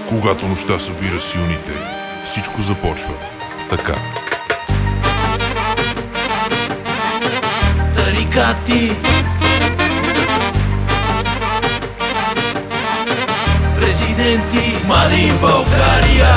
Когато нощта събира силните, всичко започва така. Тарикати, президенти, млади България.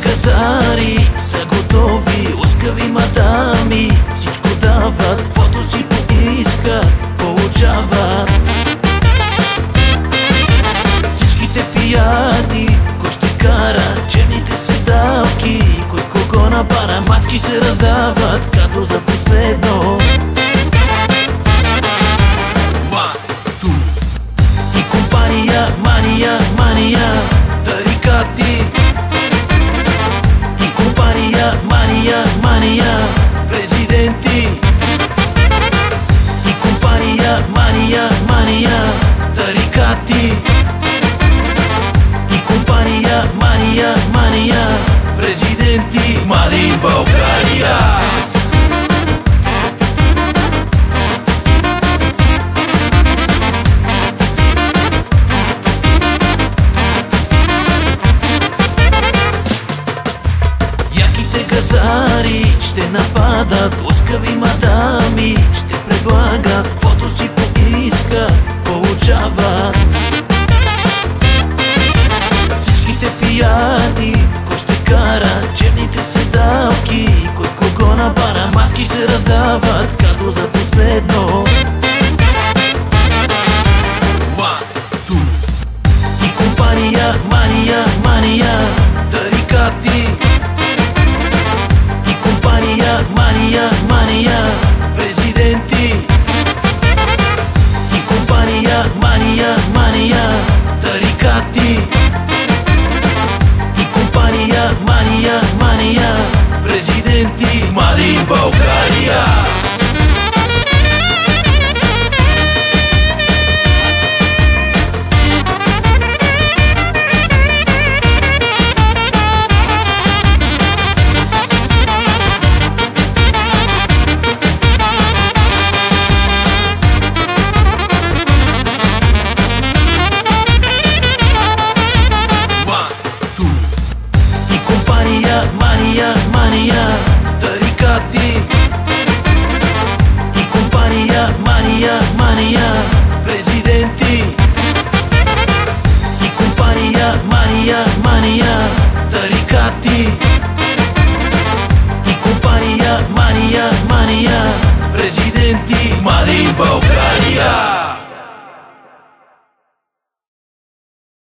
Газари са готови, лъскави мадами, всичко дават, каквото си поискат, получават. Всичките пияни, кой ще кара черните седалки, кой кого набара, мацки се раздават, като за последно. И компания, мания, мания, тарикати. Мания, мания, президенти. И компания, мания, мания, тарикати. И компания, мания, мания, президенти, млади България. Газари ще нападат, лъскави мадами ще предлагат, каквото си поискат, получават. Всичките пияни, кой ще кара черните седалки, кой кого набара, мацки се раздават, като за последно. И компания, мания, мания, тарикати. Мания, мания, президенти. И компания, мания, мания, тарикати. И компания, мания, мания, президенти, млади България. Мания, мания, тарикати. И компания, мания, мания, президенти. И компания, мания, мания, тарикати. И компания, мания, мания, президенти, млади България.